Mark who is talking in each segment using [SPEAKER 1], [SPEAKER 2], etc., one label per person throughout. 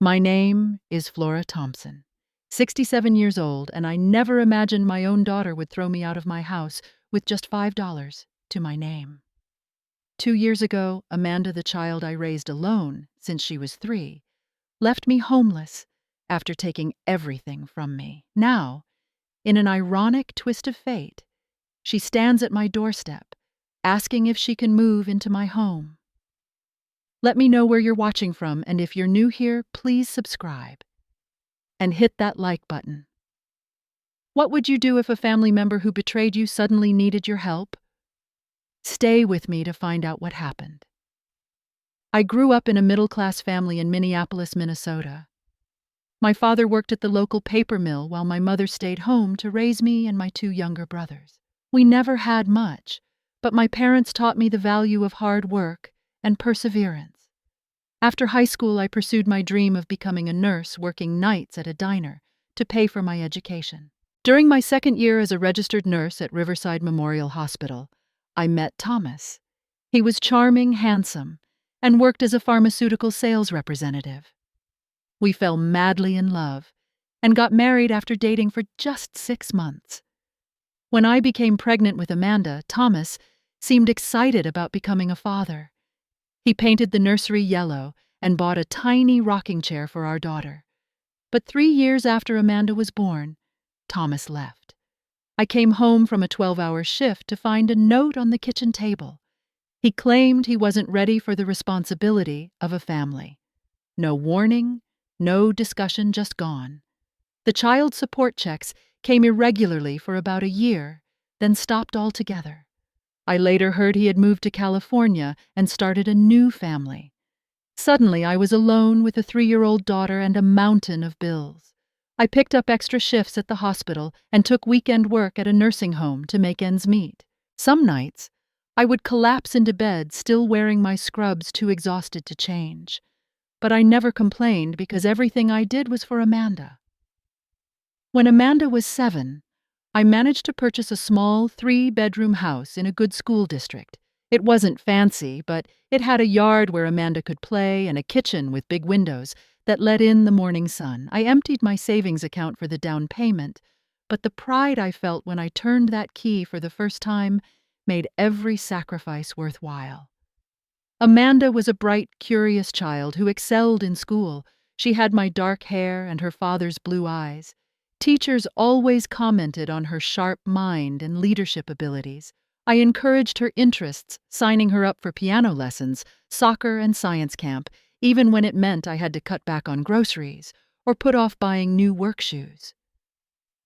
[SPEAKER 1] My name is Flora Thompson, 67 years old, and I never imagined my own daughter would throw me out of my house with just $5 to my name. 2 years ago, Amanda, the child I raised alone since she was 3, left me homeless after taking everything from me. Now, in an ironic twist of fate, she stands at my doorstep, asking if she can move into my home. Let me know where you're watching from, and if you're new here, please subscribe and hit that like button. What would you do if a family member who betrayed you suddenly needed your help? Stay with me to find out what happened. I grew up in a middle-class family in Minneapolis, Minnesota. My father worked at the local paper mill while my mother stayed home to raise me and my 2 younger brothers. We never had much, but my parents taught me the value of hard work and perseverance. After high school, I pursued my dream of becoming a nurse, working nights at a diner to pay for my education. During my second year as a registered nurse at Riverside Memorial Hospital, I met Thomas. He was charming, handsome, and worked as a pharmaceutical sales representative. We fell madly in love and got married after dating for just 6 months. When I became pregnant with Amanda, Thomas seemed excited about becoming a father. He painted the nursery yellow and bought a tiny rocking chair for our daughter. But 3 years after Amanda was born, Thomas left. I came home from a 12-hour shift to find a note on the kitchen table. He claimed he wasn't ready for the responsibility of a family. No warning, no discussion, just gone. The child support checks came irregularly for about a year, then stopped altogether. I later heard he had moved to California and started a new family. Suddenly, I was alone with a 3-year-old daughter and a mountain of bills. I picked up extra shifts at the hospital and took weekend work at a nursing home to make ends meet. Some nights, I would collapse into bed, still wearing my scrubs, too exhausted to change. But I never complained because everything I did was for Amanda. When Amanda was 7, I managed to purchase a small 3-bedroom house in a good school district. It wasn't fancy, but it had a yard where Amanda could play and a kitchen with big windows that let in the morning sun. I emptied my savings account for the down payment, but the pride I felt when I turned that key for the first time made every sacrifice worthwhile. Amanda was a bright, curious child who excelled in school. She had my dark hair and her father's blue eyes. Teachers always commented on her sharp mind and leadership abilities. I encouraged her interests, signing her up for piano lessons, soccer, and science camp, even when it meant I had to cut back on groceries or put off buying new work shoes.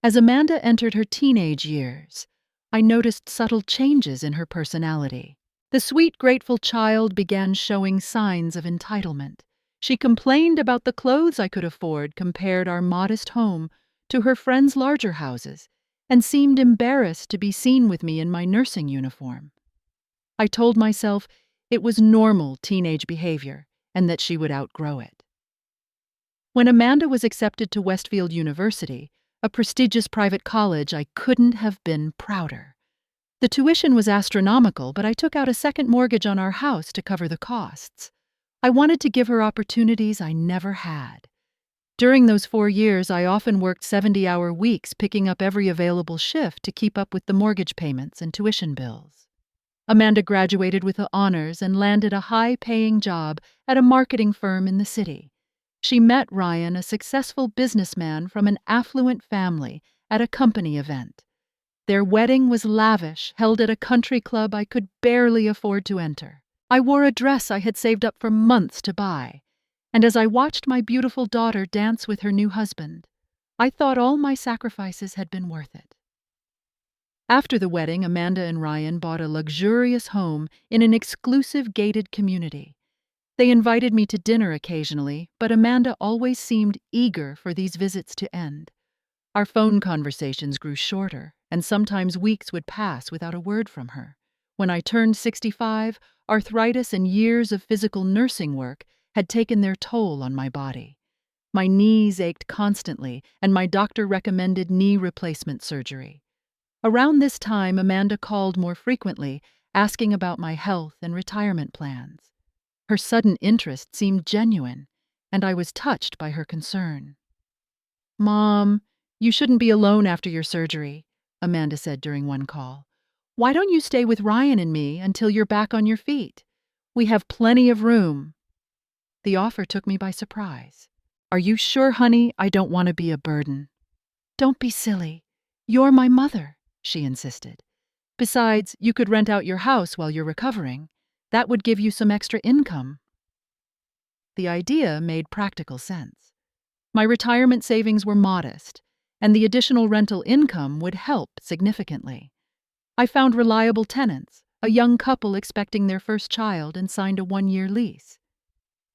[SPEAKER 1] As Amanda entered her teenage years, I noticed subtle changes in her personality. The sweet, grateful child began showing signs of entitlement. She complained about the clothes I could afford, compared our modest home to her friends' larger houses, and seemed embarrassed to be seen with me in my nursing uniform. I told myself it was normal teenage behavior and that she would outgrow it. When Amanda was accepted to Westfield University, a prestigious private college, I couldn't have been prouder. The tuition was astronomical, but I took out a second mortgage on our house to cover the costs. I wanted to give her opportunities I never had. During those 4 years, I often worked 70-hour weeks, picking up every available shift to keep up with the mortgage payments and tuition bills. Amanda graduated with honors and landed a high-paying job at a marketing firm in the city. She met Ryan, a successful businessman from an affluent family, at a company event. Their wedding was lavish, held at a country club I could barely afford to enter. I wore a dress I had saved up for months to buy, and as I watched my beautiful daughter dance with her new husband, I thought all my sacrifices had been worth it. After the wedding, Amanda and Ryan bought a luxurious home in an exclusive gated community. They invited me to dinner occasionally, but Amanda always seemed eager for these visits to end. Our phone conversations grew shorter, and sometimes weeks would pass without a word from her. When I turned 65, arthritis and years of physical nursing work had taken their toll on my body. My knees ached constantly, and my doctor recommended knee replacement surgery. Around this time, Amanda called more frequently, asking about my health and retirement plans. Her sudden interest seemed genuine, and I was touched by her concern. "Mom, you shouldn't be alone after your surgery," Amanda said during one call. "Why don't you stay with Ryan and me until you're back on your feet? We have plenty of room." The offer took me by surprise. "Are you sure, honey? I don't want to be a burden." "Don't be silly. You're my mother," she insisted. "Besides, you could rent out your house while you're recovering. That would give you some extra income." The idea made practical sense. My retirement savings were modest, and the additional rental income would help significantly. I found reliable tenants, a young couple expecting their first child, and signed a 1-year lease.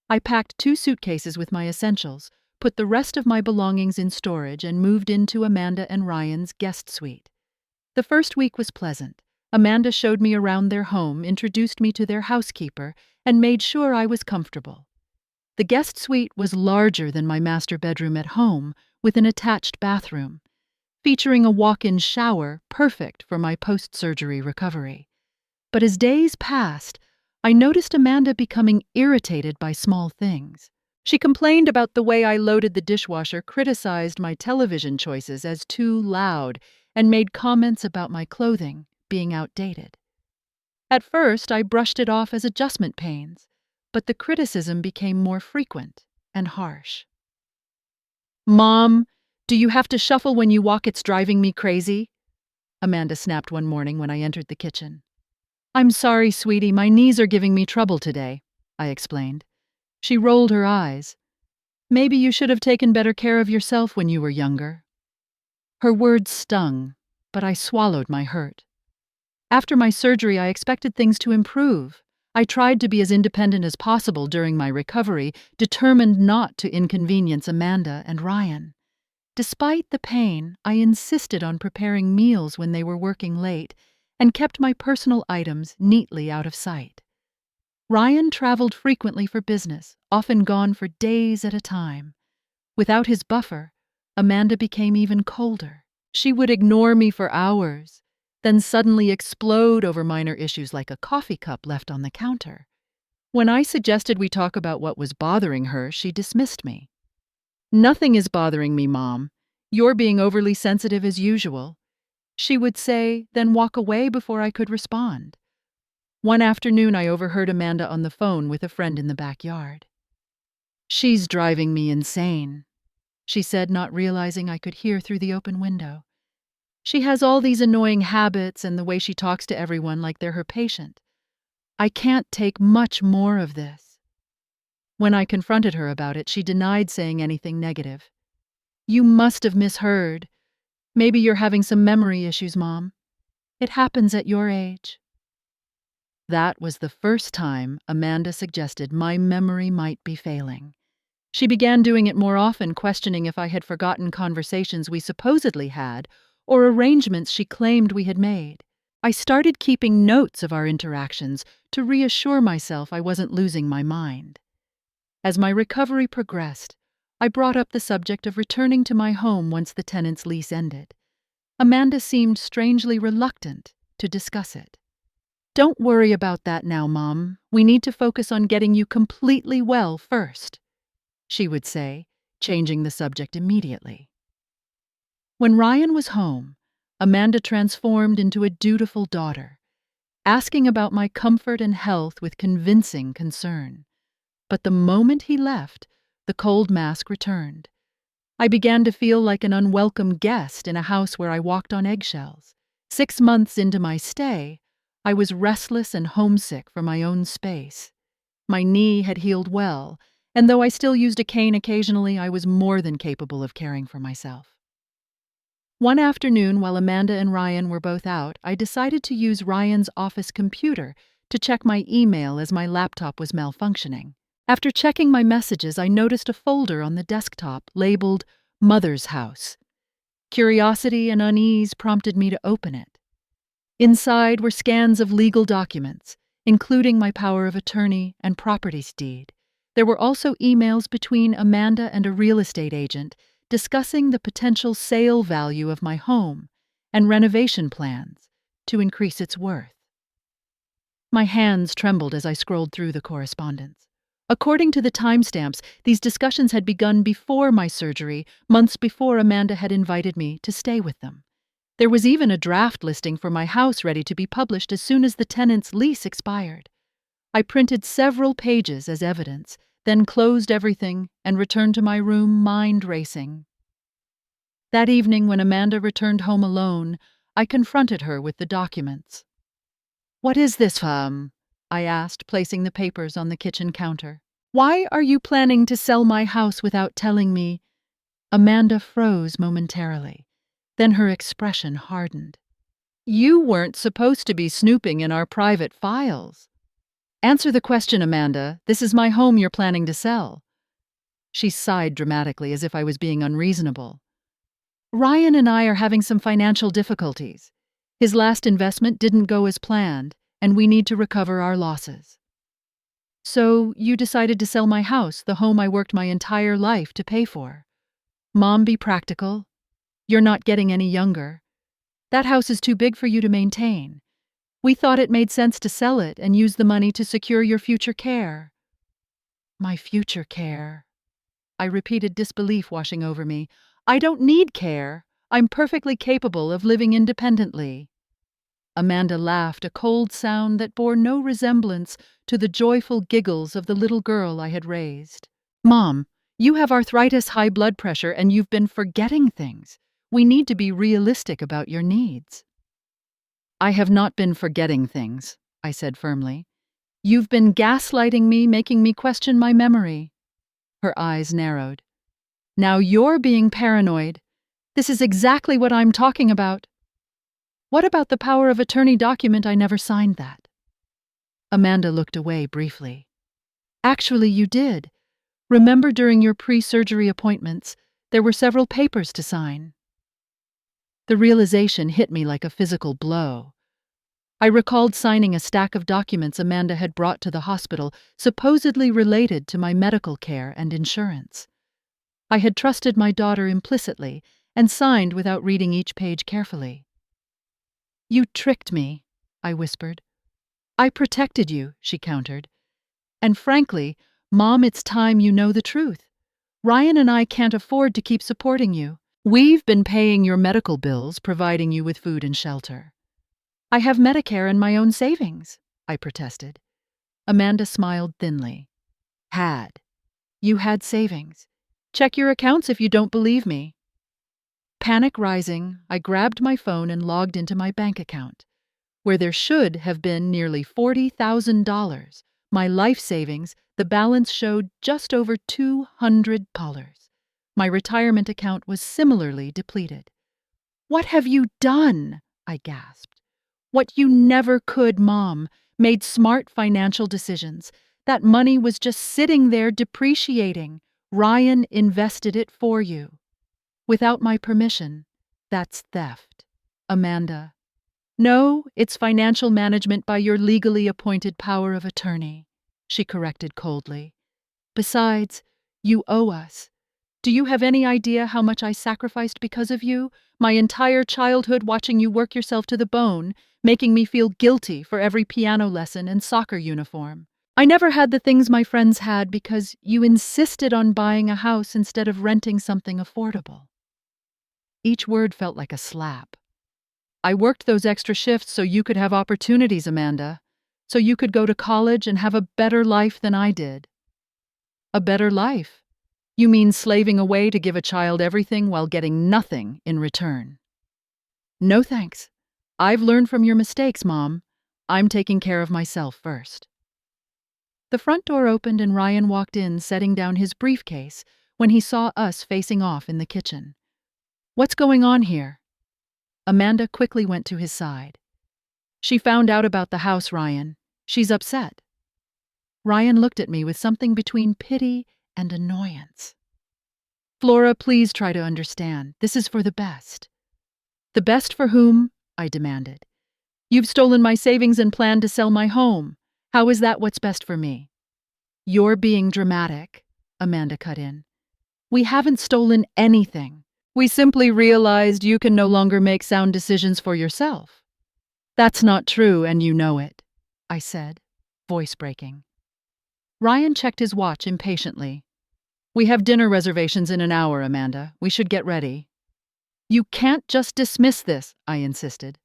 [SPEAKER 1] I packed 2 suitcases with my essentials, put the rest of my belongings in storage, and moved into Amanda and Ryan's guest suite. The first week was pleasant. Amanda showed me around their home, introduced me to their housekeeper, and made sure I was comfortable. The guest suite was larger than my master bedroom at home, with an attached bathroom, featuring a walk-in shower perfect for my post-surgery recovery. But as days passed, I noticed Amanda becoming irritated by small things. She complained about the way I loaded the dishwasher, criticized my television choices as too loud, and made comments about my clothing being outdated. At first, I brushed it off as adjustment pains, but the criticism became more frequent and harsh. "Mom, do you have to shuffle when you walk? It's driving me crazy," Amanda snapped one morning when I entered the kitchen. "I'm sorry, sweetie, my knees are giving me trouble today," I explained. She rolled her eyes. "Maybe you should have taken better care of yourself when you were younger." Her words stung, but I swallowed my hurt. After my surgery, I expected things to improve. I tried to be as independent as possible during my recovery, determined not to inconvenience Amanda and Ryan. Despite the pain, I insisted on preparing meals when they were working late and kept my personal items neatly out of sight. Ryan traveled frequently for business, often gone for days at a time. Without his buffer, Amanda became even colder. She would ignore me for hours, then suddenly explode over minor issues like a coffee cup left on the counter. When I suggested we talk about what was bothering her, she dismissed me. "Nothing is bothering me, Mom. You're being overly sensitive as usual," she would say, then walk away before I could respond. One afternoon, I overheard Amanda on the phone with a friend in the backyard. "She's driving me insane," she said, not realizing I could hear through the open window. "She has all these annoying habits and the way she talks to everyone like they're her patient. I can't take much more of this." When I confronted her about it, she denied saying anything negative. "You must have misheard. Maybe you're having some memory issues, Mom. It happens at your age." That was the first time Amanda suggested my memory might be failing. She began doing it more often, questioning if I had forgotten conversations we supposedly had or arrangements she claimed we had made. I started keeping notes of our interactions to reassure myself I wasn't losing my mind. As my recovery progressed, I brought up the subject of returning to my home once the tenant's lease ended. Amanda seemed strangely reluctant to discuss it. "Don't worry about that now, Mom. We need to focus on getting you completely well first," she would say, changing the subject immediately. When Ryan was home, Amanda transformed into a dutiful daughter, asking about my comfort and health with convincing concern. But the moment he left, the cold mask returned. I began to feel like an unwelcome guest in a house where I walked on eggshells. 6 months into my stay, I was restless and homesick for my own space. My knee had healed well, and though I still used a cane occasionally, I was more than capable of caring for myself. One afternoon, while Amanda and Ryan were both out, I decided to use Ryan's office computer to check my email as my laptop was malfunctioning. After checking my messages, I noticed a folder on the desktop labeled Mother's House. Curiosity and unease prompted me to open it. Inside were scans of legal documents, including my power of attorney and properties deed. There were also emails between Amanda and a real estate agent discussing the potential sale value of my home and renovation plans to increase its worth. My hands trembled as I scrolled through the correspondence. According to the timestamps, these discussions had begun before my surgery, months before Amanda had invited me to stay with them. There was even a draft listing for my house ready to be published as soon as the tenant's lease expired. I printed several pages as evidence, then closed everything and returned to my room, mind racing. That evening, when Amanda returned home alone, I confronted her with the documents. "What is this, I asked, placing the papers on the kitchen counter. "Why are you planning to sell my house without telling me?" Amanda froze momentarily. Then her expression hardened. "You weren't supposed to be snooping in our private files." "Answer the question, Amanda. This is my home you're planning to sell." She sighed dramatically as if I was being unreasonable. "Ryan and I are having some financial difficulties. His last investment didn't go as planned, and we need to recover our losses." "So you decided to sell my house, the home I worked my entire life to pay for." "Mom, be practical. You're not getting any younger. That house is too big for you to maintain. We thought it made sense to sell it and use the money to secure your future care." "My future care," I repeated, disbelief washing over me. "I don't need care. I'm perfectly capable of living independently." Amanda laughed, a cold sound that bore no resemblance to the joyful giggles of the little girl I had raised. "Mom, you have arthritis, high blood pressure, and you've been forgetting things. We need to be realistic about your needs." "I have not been forgetting things," I said firmly. "You've been gaslighting me, making me question my memory." Her eyes narrowed. "Now you're being paranoid. This is exactly what I'm talking about." "What about the power of attorney document? I never signed that." Amanda looked away briefly. "Actually, you did. Remember, during your pre-surgery appointments, there were several papers to sign." The realization hit me like a physical blow. I recalled signing a stack of documents Amanda had brought to the hospital, supposedly related to my medical care and insurance. I had trusted my daughter implicitly and signed without reading each page carefully. "You tricked me," I whispered. "I protected you," she countered. "And frankly, Mom, it's time you know the truth. Ryan and I can't afford to keep supporting you. We've been paying your medical bills, providing you with food and shelter." "I have Medicare and my own savings," I protested. Amanda smiled thinly. "Had. You had savings. Check your accounts if you don't believe me." Panic rising, I grabbed my phone and logged into my bank account. Where there should have been nearly $40,000, my life savings, the balance showed just over $200. My retirement account was similarly depleted. "What have you done?" I gasped. "What you never could, Mom. Made smart financial decisions. That money was just sitting there depreciating. Ryan invested it for you. Without my permission. That's theft." "Amanda." "No, it's financial management by your legally appointed power of attorney," she corrected coldly. "Besides, you owe us. Do you have any idea how much I sacrificed because of you? My entire childhood watching you work yourself to the bone, making me feel guilty for every piano lesson and soccer uniform. I never had the things my friends had because you insisted on buying a house instead of renting something affordable." Each word felt like a slap. "I worked those extra shifts so you could have opportunities, Amanda. So you could go to college and have a better life than I did." "A better life? You mean slaving away to give a child everything while getting nothing in return?" "No thanks. I've learned from your mistakes, Mom. I'm taking care of myself first." The front door opened and Ryan walked in, setting down his briefcase when he saw us facing off in the kitchen. "What's going on here?" Amanda quickly went to his side. "She found out about the house, Ryan. She's upset." Ryan looked at me with something between pity and annoyance. "Flora, please try to understand. This is for the best." "The best for whom?" I demanded. "You've stolen my savings and planned to sell my home. How is that what's best for me?" "You're being dramatic," Amanda cut in. "We haven't stolen anything. We simply realized you can no longer make sound decisions for yourself." "That's not true, and you know it," I said, voice breaking. Ryan checked his watch impatiently. "We have dinner reservations in an hour, Amanda. We should get ready." "You can't just dismiss this," I insisted.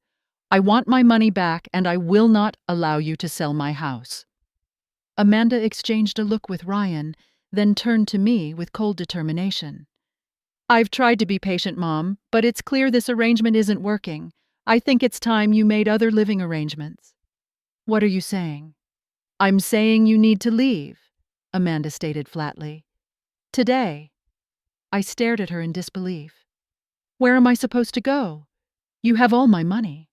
[SPEAKER 1] "I want my money back, and I will not allow you to sell my house." Amanda exchanged a look with Ryan, then turned to me with cold determination. "I've tried to be patient, Mom, but it's clear this arrangement isn't working. I think it's time you made other living arrangements." "What are you saying?" "I'm saying you need to leave," Amanda stated flatly. "Today." I stared at her in disbelief. "Where am I supposed to go? You have all my money.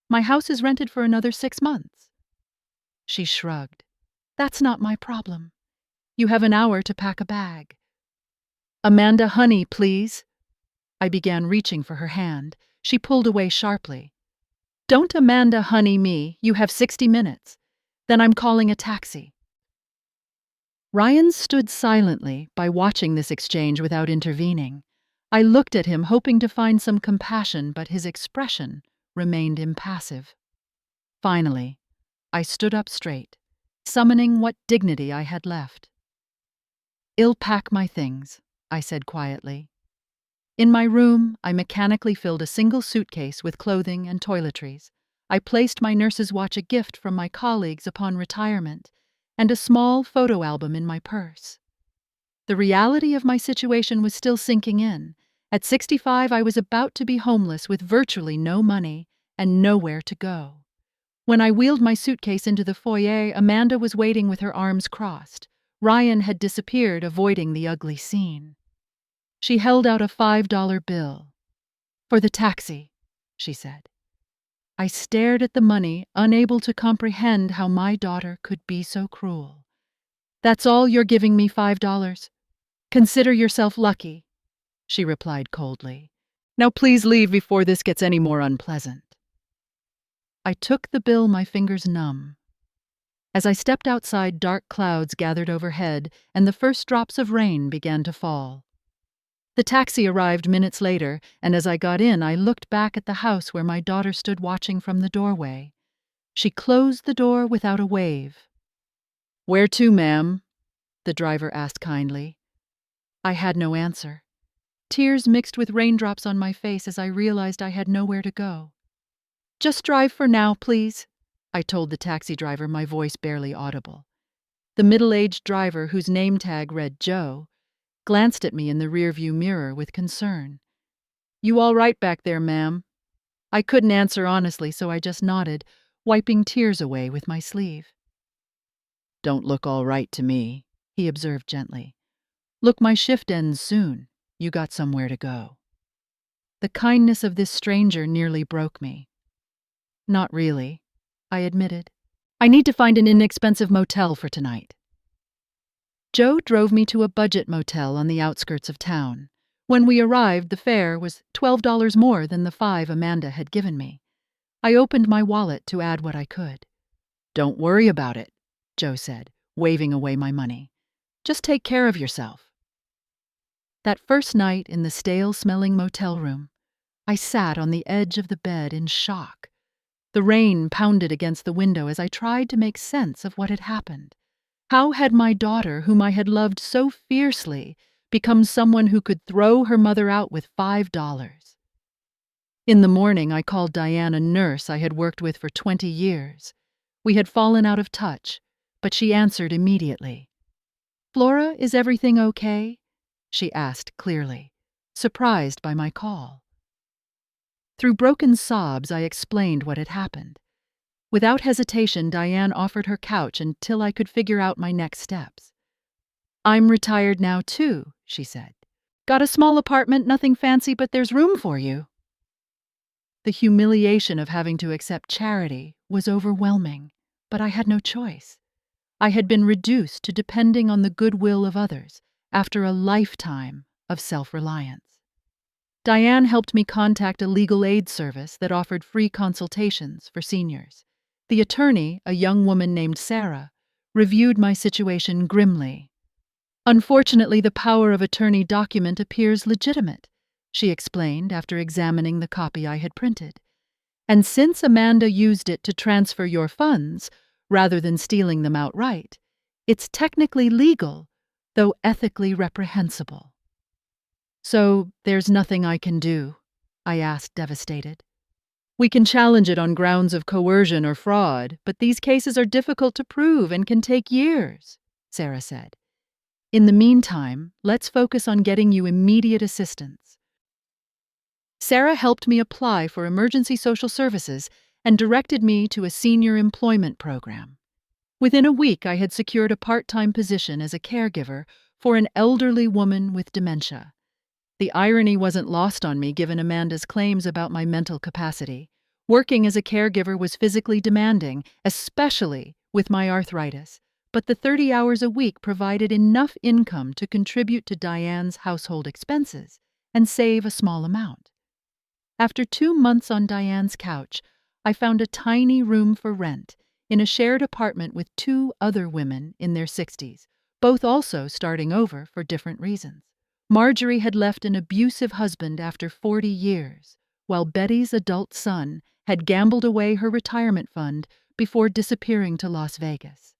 [SPEAKER 1] My house is rented for another 6 months." She shrugged. "That's not my problem. You have an hour to pack a bag." "Amanda, honey, please." I began reaching for her hand. She pulled away sharply. "Don't Amanda, honey me. You have 60 minutes. Then I'm calling a taxi." Ryan stood silently by watching this exchange without intervening. I looked at him, hoping to find some compassion, but his expression remained impassive. Finally, I stood up straight, summoning what dignity I had left. "I'll pack my things," I said quietly. In my room, I mechanically filled a single suitcase with clothing and toiletries. I placed my nurse's watch, a gift from my colleagues upon retirement, and a small photo album in my purse. The reality of my situation was still sinking in. At 65, I was about to be homeless with virtually no money and nowhere to go. When I wheeled my suitcase into the foyer, Amanda was waiting with her arms crossed. Ryan had disappeared, avoiding the ugly scene. She held out a $5 bill. "For the taxi," she said. I stared at the money, unable to comprehend how my daughter could be so cruel. "That's all you're giving me, $5? Consider yourself lucky," she replied coldly. "Now please leave before this gets any more unpleasant." I took the bill, my fingers numb. As I stepped outside, dark clouds gathered overhead, and the first drops of rain began to fall. The taxi arrived minutes later, and as I got in, I looked back at the house where my daughter stood watching from the doorway. She closed the door without a wave. "Where to, ma'am?" the driver asked kindly. I had no answer. Tears mixed with raindrops on my face as I realized I had nowhere to go. "Just drive for now, please," I told the taxi driver, my voice barely audible. The middle-aged driver, whose name tag read Joe, glanced at me in the rearview mirror with concern. "You all right back there, ma'am?" I couldn't answer honestly, so I just nodded, wiping tears away with my sleeve. "Don't look all right to me," he observed gently. "Look, my shift ends soon. You got somewhere to go." The kindness of this stranger nearly broke me. "Not really," I admitted. "I need to find an inexpensive motel for tonight." Joe drove me to a budget motel on the outskirts of town. When we arrived, the fare was $12 more than the $5 Amanda had given me. I opened my wallet to add what I could. "Don't worry about it," Joe said, waving away my money. "Just take care of yourself." That first night in the stale-smelling motel room, I sat on the edge of the bed in shock. The rain pounded against the window as I tried to make sense of what had happened. How had my daughter, whom I had loved so fiercely, become someone who could throw her mother out with $5? In the morning, I called Diane, a nurse I had worked with for 20 years. We had fallen out of touch, but she answered immediately. "Flora, is everything okay?" she asked clearly, surprised by my call. Through broken sobs, I explained what had happened. Without hesitation, Diane offered her couch until I could figure out my next steps. "I'm retired now, too," she said. "Got a small apartment, nothing fancy, but there's room for you." The humiliation of having to accept charity was overwhelming, but I had no choice. I had been reduced to depending on the goodwill of others after a lifetime of self-reliance. Diane helped me contact a legal aid service that offered free consultations for seniors. The attorney, a young woman named Sarah, reviewed my situation grimly. "Unfortunately, the power of attorney document appears legitimate," she explained after examining the copy I had printed. "And since Amanda used it to transfer your funds, rather than stealing them outright, It's technically legal, though ethically reprehensible. So there's nothing I can do? I asked, devastated. We can challenge it on grounds of coercion or fraud, but these cases are difficult to prove and can take years, Sarah said. In the meantime, let's focus on getting you immediate assistance. Sarah helped me apply for emergency social services and directed me to a senior employment program. Within a week, I had secured a part-time position as a caregiver for an elderly woman with dementia. The irony wasn't lost on me given Amanda's claims about my mental capacity. Working as a caregiver was physically demanding, especially with my arthritis, but the 30 hours a week provided enough income to contribute to Diane's household expenses and save a small amount. After 2 months on Diane's couch, I found a tiny room for rent in a shared apartment with 2 other women in their 60s, both also starting over for different reasons. Marjorie had left an abusive husband after 40 years, while Betty's adult son had gambled away her retirement fund before disappearing to Las Vegas.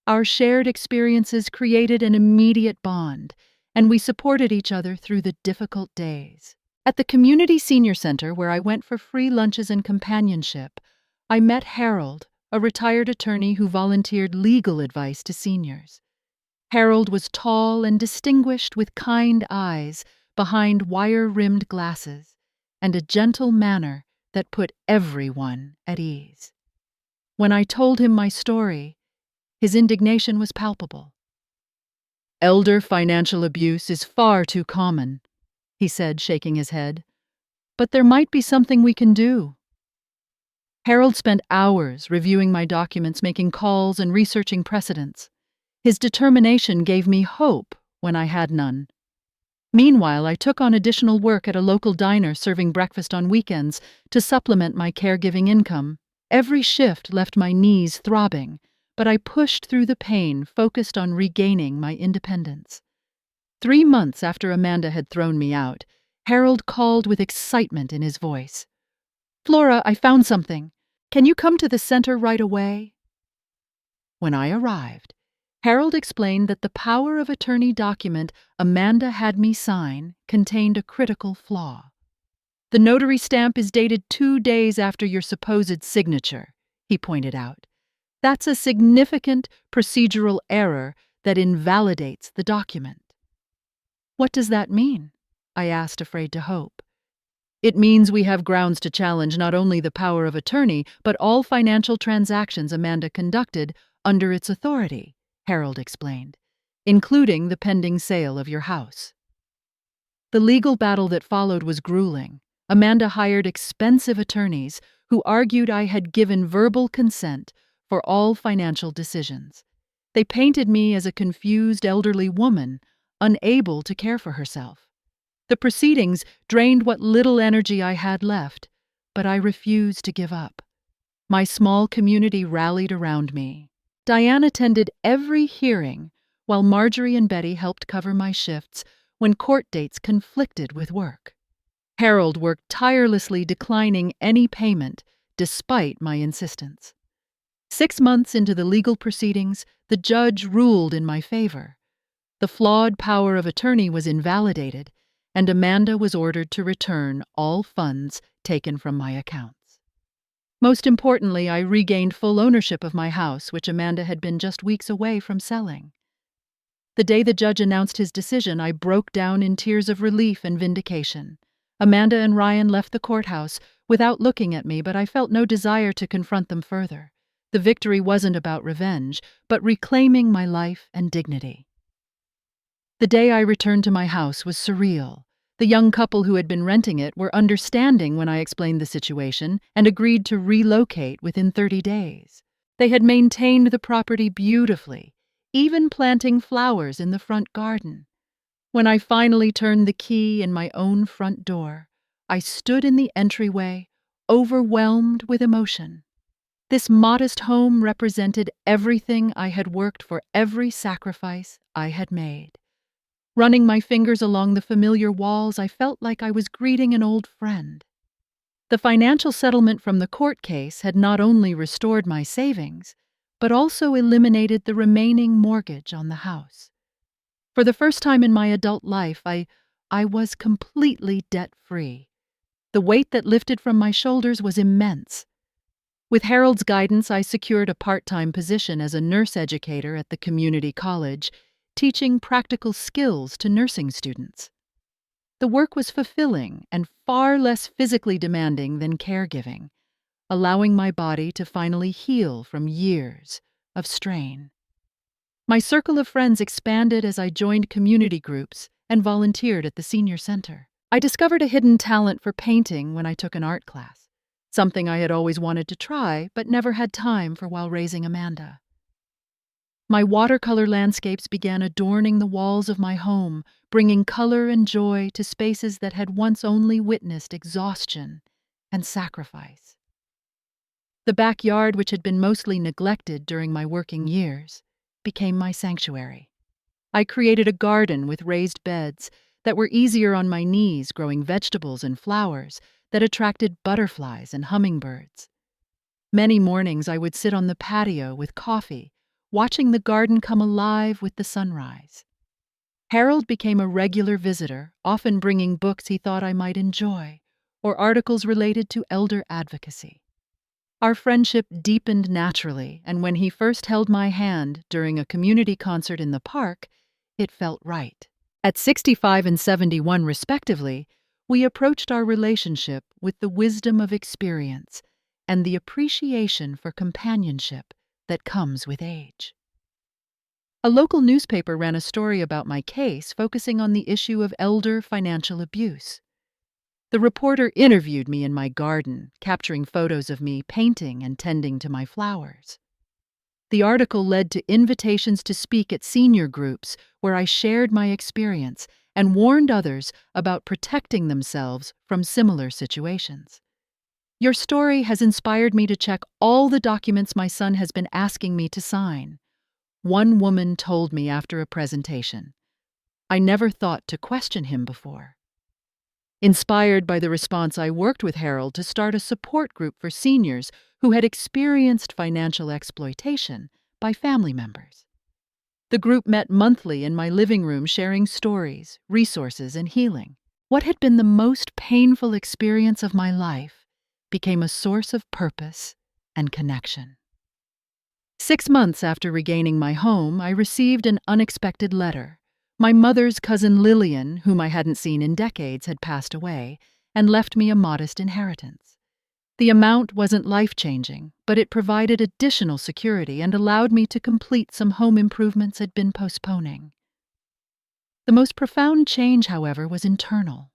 [SPEAKER 1] Our shared experiences created an immediate bond, and we supported each other through the difficult days. At the community senior center, where I went for free lunches and companionship, I met Harold, a retired attorney who volunteered legal advice to seniors. Harold was tall and distinguished with kind eyes behind wire-rimmed glasses and a gentle manner that put everyone at ease. When I told him my story, his indignation was palpable. "Elder financial abuse is far too common," he said, shaking his head. "But there might be something we can do." Harold spent hours reviewing my documents, making calls, and researching precedents. His determination gave me hope when I had none. Meanwhile, I took on additional work at a local diner serving breakfast on weekends to supplement my caregiving income. Every shift left my knees throbbing, but I pushed through the pain, focused on regaining my independence. 3 months after Amanda had thrown me out, Harold called with excitement in his voice. "Flora, I found something. Can you come to the center right away?" When I arrived, Harold explained that the power of attorney document Amanda had me sign contained a critical flaw. "The notary stamp is dated 2 days after your supposed signature," he pointed out. "That's a significant procedural error that invalidates the document." "What does that mean?" I asked, afraid to hope. "It means we have grounds to challenge not only the power of attorney, but all financial transactions Amanda conducted under its authority," Harold explained, "including the pending sale of your house." The legal battle that followed was grueling. Amanda hired expensive attorneys who argued I had given verbal consent for all financial decisions. They painted me as a confused elderly woman, unable to care for herself. The proceedings drained what little energy I had left, but I refused to give up. My small community rallied around me. Diane attended every hearing, while Marjorie and Betty helped cover my shifts when court dates conflicted with work. Harold worked tirelessly, declining any payment, despite my insistence. 6 months into the legal proceedings, the judge ruled in my favor. The flawed power of attorney was invalidated, and Amanda was ordered to return all funds taken from my accounts. Most importantly, I regained full ownership of my house, which Amanda had been just weeks away from selling. The day the judge announced his decision, I broke down in tears of relief and vindication. Amanda and Ryan left the courthouse without looking at me, but I felt no desire to confront them further. The victory wasn't about revenge, but reclaiming my life and dignity. The day I returned to my house was surreal. The young couple who had been renting it were understanding when I explained the situation and agreed to relocate within 30 days. They had maintained the property beautifully, even planting flowers in the front garden. When I finally turned the key in my own front door, I stood in the entryway, overwhelmed with emotion. This modest home represented everything I had worked for, every sacrifice I had made. Running my fingers along the familiar walls, I felt like I was greeting an old friend. The financial settlement from the court case had not only restored my savings, but also eliminated the remaining mortgage on the house. For the first time in my adult life, I was completely debt-free. The weight that lifted from my shoulders was immense. With Harold's guidance, I secured a part-time position as a nurse educator at the community college, teaching practical skills to nursing students. The work was fulfilling and far less physically demanding than caregiving, allowing my body to finally heal from years of strain. My circle of friends expanded as I joined community groups and volunteered at the senior center. I discovered a hidden talent for painting when I took an art class, something I had always wanted to try but never had time for while raising Amanda. My watercolor landscapes began adorning the walls of my home, bringing color and joy to spaces that had once only witnessed exhaustion and sacrifice. The backyard, which had been mostly neglected during my working years, became my sanctuary. I created a garden with raised beds that were easier on my knees, growing vegetables and flowers that attracted butterflies and hummingbirds. Many mornings I would sit on the patio with coffee, watching the garden come alive with the sunrise. Harold became a regular visitor, often bringing books he thought I might enjoy, or articles related to elder advocacy. Our friendship deepened naturally, and when he first held my hand during a community concert in the park, it felt right. At 65 and 71 respectively, we approached our relationship with the wisdom of experience and the appreciation for companionship that comes with age. A local newspaper ran a story about my case, focusing on the issue of elder financial abuse. The reporter interviewed me in my garden, capturing photos of me painting and tending to my flowers. The article led to invitations to speak at senior groups where I shared my experience and warned others about protecting themselves from similar situations. Your story has inspired me to check all the documents my son has been asking me to sign. One woman told me after a presentation, "I never thought to question him before." Inspired by the response, I worked with Harold to start a support group for seniors who had experienced financial exploitation by family members. The group met monthly in my living room, sharing stories, resources, and healing. What had been the most painful experience of my life became a source of purpose and connection. 6 months after regaining my home, I received an unexpected letter. My mother's cousin Lillian, whom I hadn't seen in decades, had passed away and left me a modest inheritance. The amount wasn't life-changing, but it provided additional security and allowed me to complete some home improvements I'd been postponing. The most profound change, however, was internal.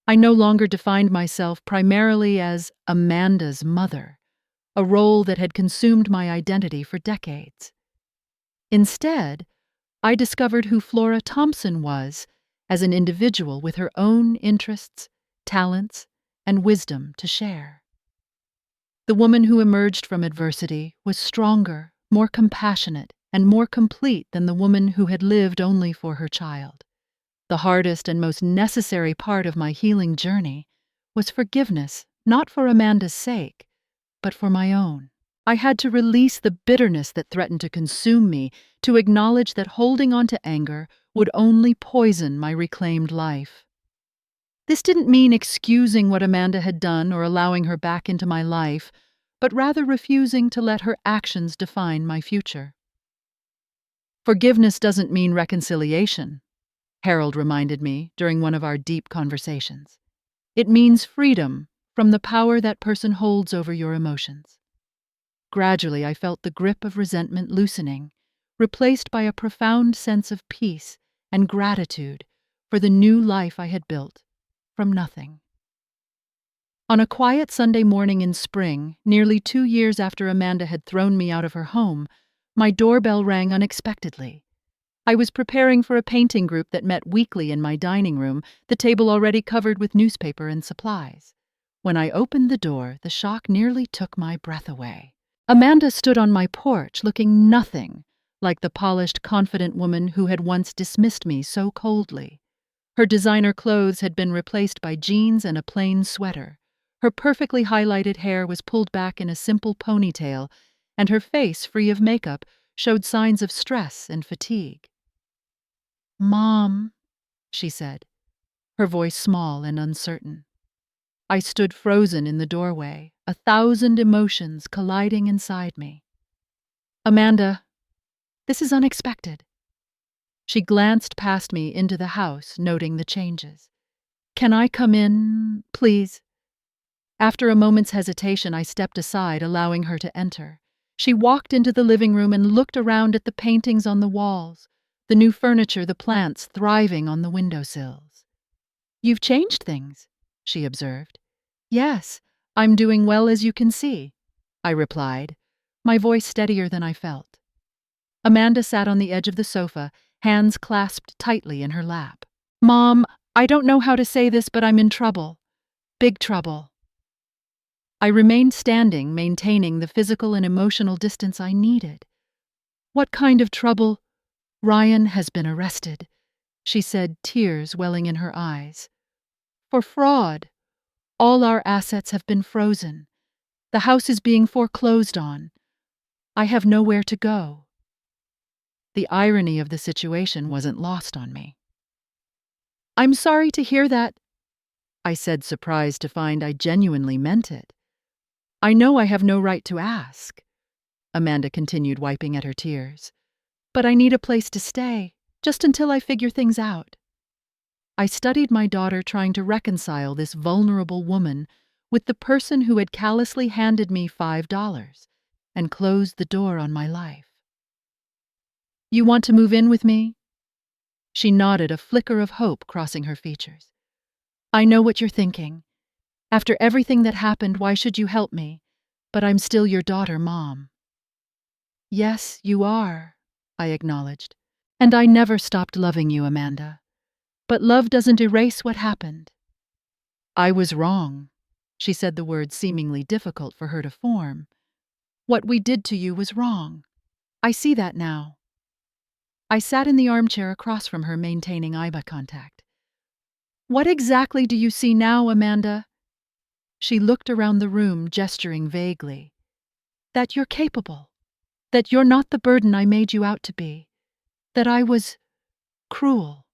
[SPEAKER 1] I no longer defined myself primarily as Amanda's mother, a role that had consumed my identity for decades. Instead, I discovered who Flora Thompson was as an individual with her own interests, talents, and wisdom to share. The woman who emerged from adversity was stronger, more compassionate, and more complete than the woman who had lived only for her child. The hardest and most necessary part of my healing journey was forgiveness, not for Amanda's sake, but for my own. I had to release the bitterness that threatened to consume me, to acknowledge that holding on to anger would only poison my reclaimed life. This didn't mean excusing what Amanda had done or allowing her back into my life, but rather refusing to let her actions define my future. Forgiveness doesn't mean reconciliation, Harold reminded me during one of our deep conversations. It means freedom from the power that person holds over your emotions. Gradually, I felt the grip of resentment loosening, replaced by a profound sense of peace and gratitude for the new life I had built from nothing. On a quiet Sunday morning in spring, nearly 2 years after Amanda had thrown me out of her home, my doorbell rang unexpectedly. I was preparing for a painting group that met weekly in my dining room, the table already covered with newspaper and supplies. When I opened the door, the shock nearly took my breath away. Amanda stood on my porch, looking nothing like the polished, confident woman who had once dismissed me so coldly. Her designer clothes had been replaced by jeans and a plain sweater. Her perfectly highlighted hair was pulled back in a simple ponytail, and her face, free of makeup, showed signs of stress and fatigue. "Mom," she said, her voice small and uncertain. I stood frozen in the doorway, 1,000 emotions colliding inside me. "Amanda, this is unexpected." She glanced past me into the house, noting the changes. "Can I come in, please?" After a moment's hesitation, I stepped aside, allowing her to enter. She walked into the living room and looked around at the paintings on the walls, the new furniture, the plants thriving on the windowsills. "You've changed things," she observed. "Yes, I'm doing well, as you can see," I replied, my voice steadier than I felt. Amanda sat on the edge of the sofa, hands clasped tightly in her lap. "Mom, I don't know how to say this, but I'm in trouble. Big trouble." I remained standing, maintaining the physical and emotional distance I needed. "What kind of trouble?" "Ryan has been arrested," she said, tears welling in her eyes. "For fraud. All our assets have been frozen. The house is being foreclosed on. I have nowhere to go." The irony of the situation wasn't lost on me. "I'm sorry to hear that," I said, surprised to find I genuinely meant it. "I know I have no right to ask," Amanda continued, wiping at her tears. "But I need a place to stay, just until I figure things out." I studied my daughter, trying to reconcile this vulnerable woman with the person who had callously handed me $5 and closed the door on my life. "You want to move in with me?" She nodded, a flicker of hope crossing her features. "I know what you're thinking. After everything that happened, why should you help me? But I'm still your daughter, Mom." "Yes, you are," I acknowledged. "And I never stopped loving you, Amanda. But love doesn't erase what happened." "I was wrong," she said, the words seemingly difficult for her to form. "What we did to you was wrong. I see that now." I sat in the armchair across from her, maintaining eye contact. "What exactly do you see now, Amanda?" She looked around the room, gesturing vaguely. "That you're capable. That you're not the burden I made you out to be. That I was cruel."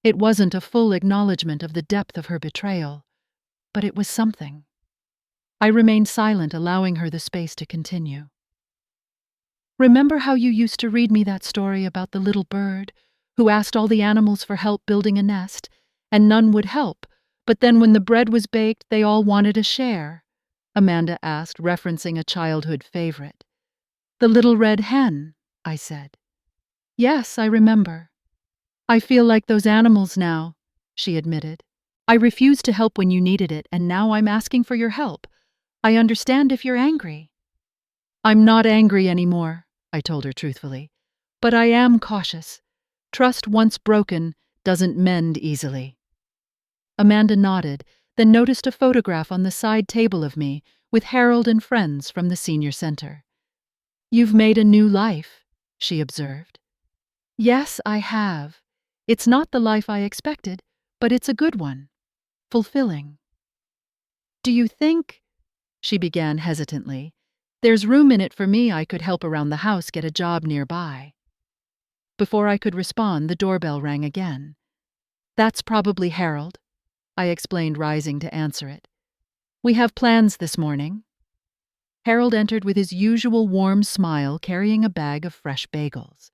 [SPEAKER 1] It wasn't a full acknowledgement of the depth of her betrayal, but it was something. I remained silent, allowing her the space to continue. "Remember how you used to read me that story about the little bird who asked all the animals for help building a nest, and none would help, but then when the bread was baked, they all wanted a share?" Amanda asked, referencing a childhood favorite. "The little red hen," I said. "Yes, I remember. I feel like those animals now," she admitted. "I refused to help when you needed it, and now I'm asking for your help. I understand if you're angry." "I'm not angry anymore," I told her truthfully. "But I am cautious. Trust once broken doesn't mend easily." Amanda nodded, then noticed a photograph on the side table of me with Harold and friends from the senior center. "You've made a new life," she observed. "Yes, I have. It's not the life I expected, but it's a good one. Fulfilling." "Do you think," she began hesitantly, "there's room in it for me? I could help around the house, get a job nearby." Before I could respond, the doorbell rang again. "That's probably Harold," I explained, rising to answer it. "We have plans this morning." Harold entered with his usual warm smile, carrying a bag of fresh bagels.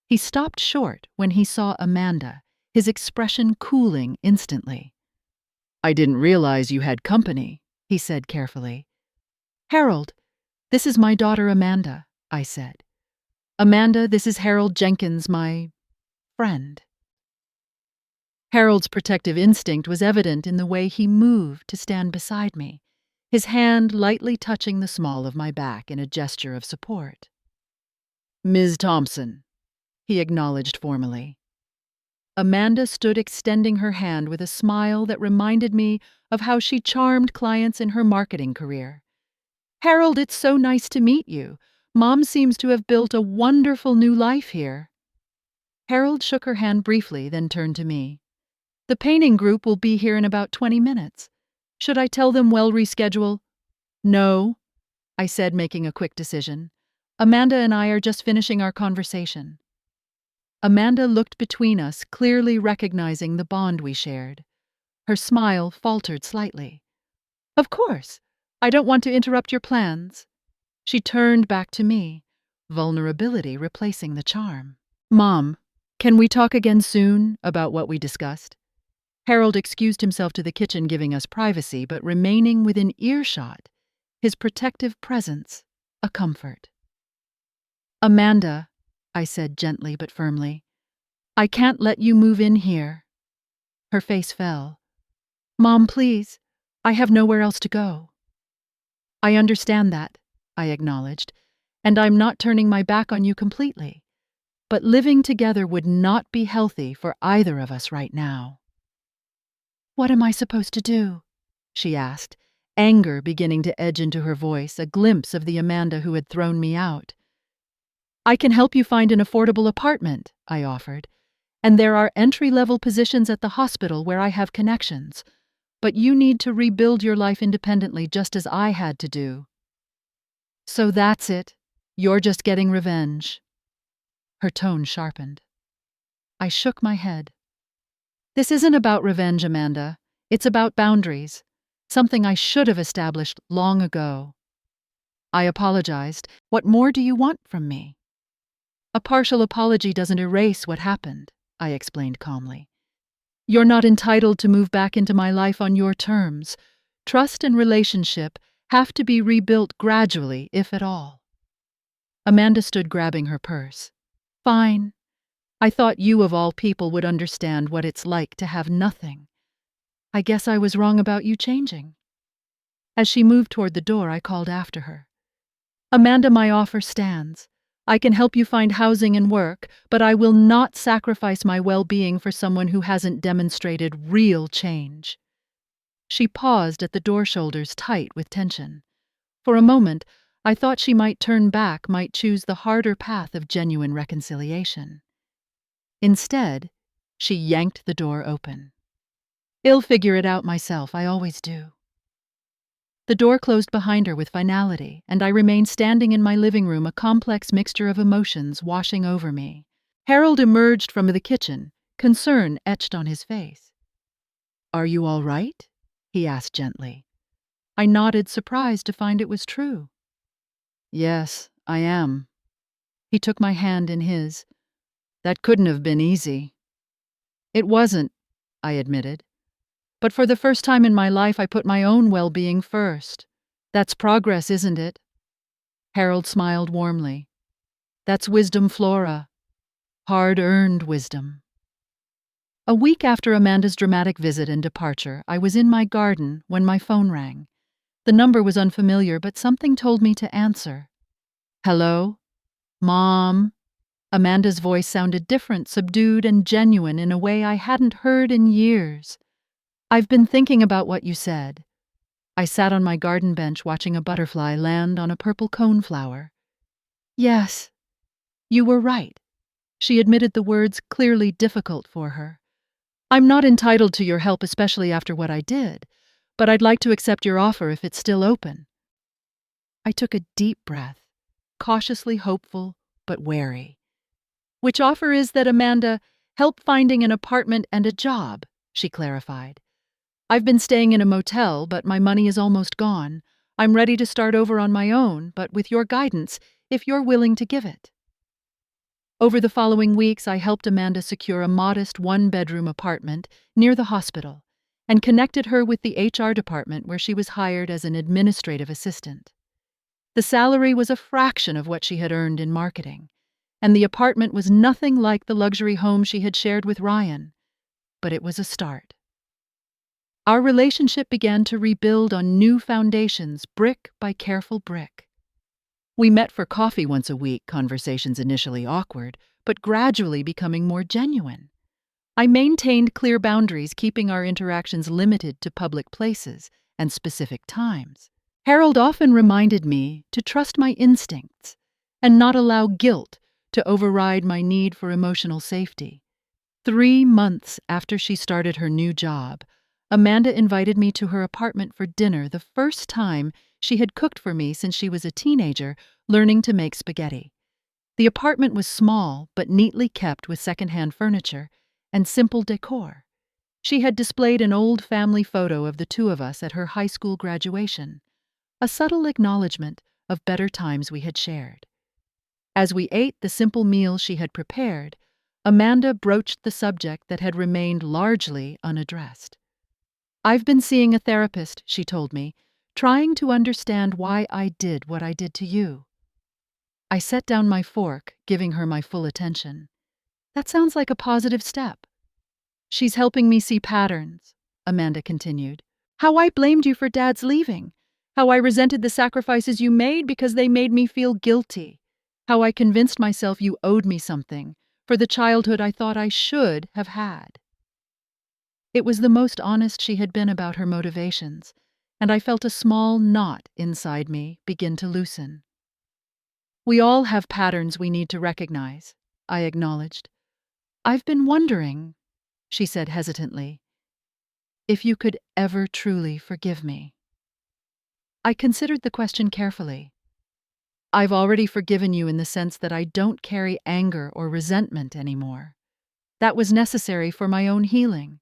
[SPEAKER 1] He stopped short when he saw Amanda, his expression cooling instantly. "I didn't realize you had company," he said carefully. "Harold, this is my daughter Amanda," I said. "Amanda, this is Harold Jenkins, my friend." Harold's protective instinct was evident in the way he moved to stand beside me, his hand lightly touching the small of my back in a gesture of support. "Ms. Thompson," he acknowledged formally. Amanda stood, extending her hand with a smile that reminded me of how she charmed clients in her marketing career. "Harold, it's so nice to meet you. Mom seems to have built a wonderful new life here." Harold shook her hand briefly, then turned to me. "The painting group will be here in about 20 minutes. Should I tell them we'll reschedule?" "No," I said, making a quick decision. Amanda and I are just finishing our conversation. Amanda looked between us, clearly recognizing the bond we shared. Her smile faltered slightly. Of course. I don't want to interrupt your plans. She turned back to me, vulnerability replacing the charm. Mom, can we talk again soon about what we discussed? Harold excused himself to the kitchen, giving us privacy, but remaining within earshot, his protective presence a comfort. Amanda, I said gently but firmly, I can't let you move in here. Her face fell. Mom, please, I have nowhere else to go. I understand that, I acknowledged, and I'm not turning my back on you completely. But living together would not be healthy for either of us right now. What am I supposed to do? She asked, anger beginning to edge into her voice, a glimpse of the Amanda who had thrown me out. I can help you find an affordable apartment, I offered, and there are entry-level positions at the hospital where I have connections, but you need to rebuild your life independently just as I had to do. So that's it. You're just getting revenge. Her tone sharpened. I shook my head. This isn't about revenge, Amanda. It's about boundaries, something I should have established long ago. I apologized. What more do you want from me? A partial apology doesn't erase what happened, I explained calmly. You're not entitled to move back into my life on your terms. Trust and relationship have to be rebuilt gradually, if at all. Amanda stood grabbing her purse. Fine. I thought you of all people would understand what it's like to have nothing. I guess I was wrong about you changing. As she moved toward the door, I called after her. Amanda, my offer stands. I can help you find housing and work, but I will not sacrifice my well-being for someone who hasn't demonstrated real change. She paused at the door, shoulders tight with tension. For a moment, I thought she might turn back, might choose the harder path of genuine reconciliation. Instead, she yanked the door open. I'll figure it out myself, I always do. The door closed behind her with finality, and I remained standing in my living room, a complex mixture of emotions washing over me. Harold emerged from the kitchen, concern etched on his face. Are you all right? He asked gently. I nodded, surprised to find it was true. Yes, I am. He took my hand in his. That couldn't have been easy. It wasn't, I admitted. But for the first time in my life, I put my own well-being first. That's progress, isn't it? Harold smiled warmly. That's wisdom, Flora. Hard-earned wisdom. A week after Amanda's dramatic visit and departure, I was in my garden when my phone rang. The number was unfamiliar, but something told me to answer. Hello? Mom? Amanda's voice sounded different, subdued and genuine in a way I hadn't heard in years. I've been thinking about what you said. I sat on my garden bench watching a butterfly land on a purple coneflower. Yes, you were right. She admitted the words, clearly difficult for her. I'm not entitled to your help, especially after what I did, but I'd like to accept your offer if it's still open. I took a deep breath, cautiously hopeful but wary. Which offer is that, Amanda? Help finding an apartment and a job, she clarified. I've been staying in a motel, but my money is almost gone. I'm ready to start over on my own, but with your guidance, if you're willing to give it. Over the following weeks, I helped Amanda secure a modest one-bedroom apartment near the hospital and connected her with the HR department where she was hired as an administrative assistant. The salary was a fraction of what she had earned in marketing, and the apartment was nothing like the luxury home she had shared with Ryan, but it was a start. Our relationship began to rebuild on new foundations, brick by careful brick. We met for coffee once a week, conversations initially awkward, but gradually becoming more genuine. I maintained clear boundaries, keeping our interactions limited to public places and specific times. Harold often reminded me to trust my instincts and not allow guilt to override my need for emotional safety. 3 months after she started her new job, Amanda invited me to her apartment for dinner, the first time She had cooked for me since she was a teenager, learning to make spaghetti. The apartment was small, but neatly kept with secondhand furniture and simple decor. She had displayed an old family photo of the two of us at her high school graduation, a subtle acknowledgement of better times we had shared. As we ate the simple meal she had prepared, Amanda broached the subject that had remained largely unaddressed. "I've been seeing a therapist," she told me, "trying to understand why I did what I did to you." I set down my fork, giving her my full attention. "That sounds like a positive step." "She's helping me see patterns," Amanda continued. "How I blamed you for Dad's leaving. How I resented the sacrifices you made because they made me feel guilty. How I convinced myself you owed me something for the childhood I thought I should have had." It was the most honest she had been about her motivations, and I felt a small knot inside me begin to loosen. "We all have patterns we need to recognize," I acknowledged. "I've been wondering," she said hesitantly, "if you could ever truly forgive me." I considered the question carefully. "I've already forgiven you in the sense that I don't carry anger or resentment anymore. That was necessary for my own healing.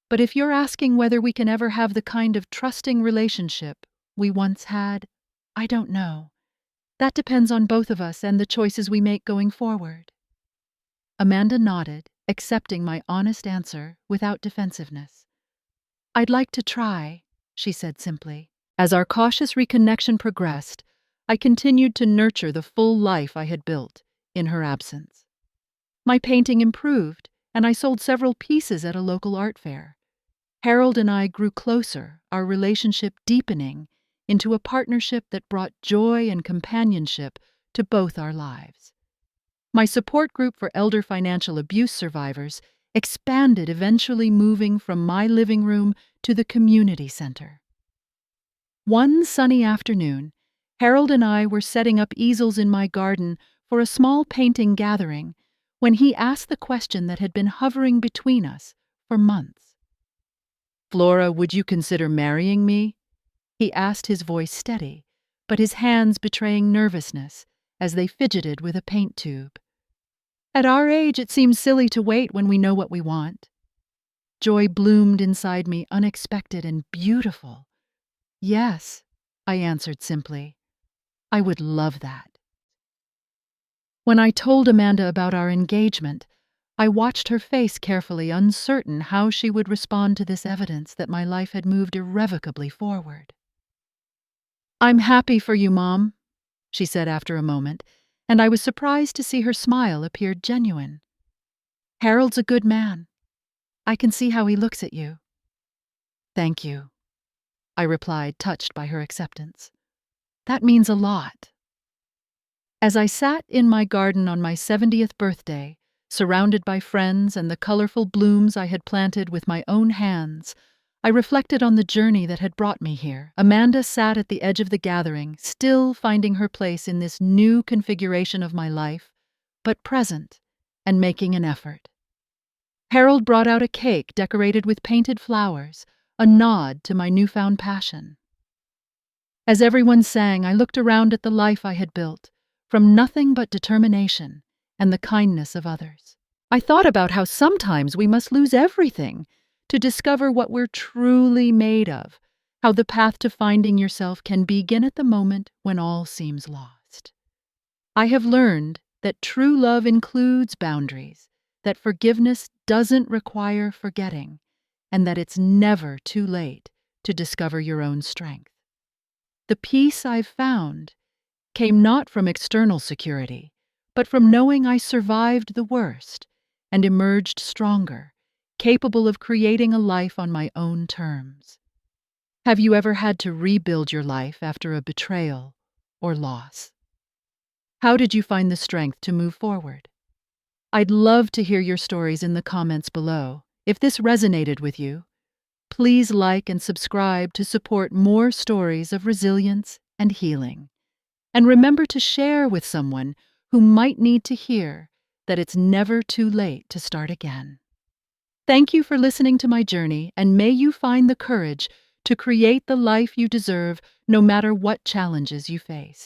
[SPEAKER 1] But if you're asking whether we can ever have the kind of trusting relationship we once had, I don't know. That depends on both of us and the choices we make going forward." Amanda nodded, accepting my honest answer without defensiveness. "I'd like to try," she said simply. As our cautious reconnection progressed, I continued to nurture the full life I had built in her absence. My painting improved, and I sold several pieces at a local art fair. Harold and I grew closer, our relationship deepening into a partnership that brought joy and companionship to both our lives. My support group for elder financial abuse survivors expanded, eventually moving from my living room to the community center. One sunny afternoon, Harold and I were setting up easels in my garden for a small painting gathering when he asked the question that had been hovering between us for months. "Flora, would you consider marrying me?" He asked, his voice steady, but his hands betraying nervousness as they fidgeted with a paint tube. "At our age, it seems silly to wait when we know what we want." Joy bloomed inside me, unexpected and beautiful. "Yes," I answered simply. "I would love that." When I told Amanda about our engagement, I watched her face carefully, uncertain how she would respond to this evidence that my life had moved irrevocably forward. "I'm happy for you, Mom," she said after a moment, and I was surprised to see her smile appeared genuine. "Harold's a good man. I can see how he looks at you." "Thank you," I replied, touched by her acceptance. "That means a lot." As I sat in my garden on my 70th birthday, surrounded by friends and the colorful blooms I had planted with my own hands, I reflected on the journey that had brought me here. Amanda sat at the edge of the gathering, still finding her place in this new configuration of my life, but present and making an effort. Harold brought out a cake decorated with painted flowers, a nod to my newfound passion. As everyone sang, I looked around at the life I had built, from nothing but determination and the kindness of others. I thought about how sometimes we must lose everything to discover what we're truly made of, how the path to finding yourself can begin at the moment when all seems lost. I have learned that true love includes boundaries, that forgiveness doesn't require forgetting, and that it's never too late to discover your own strength. The peace I've found came not from external security, but from knowing I survived the worst and emerged stronger, capable of creating a life on my own terms. Have you ever had to rebuild your life after a betrayal or loss? How did you find the strength to move forward? I'd love to hear your stories in the comments below. If this resonated with you, please like and subscribe to support more stories of resilience and healing. And remember to share with someone who might need to hear that it's never too late to start again. Thank you for listening to my journey, and may you find the courage to create the life you deserve no matter what challenges you face.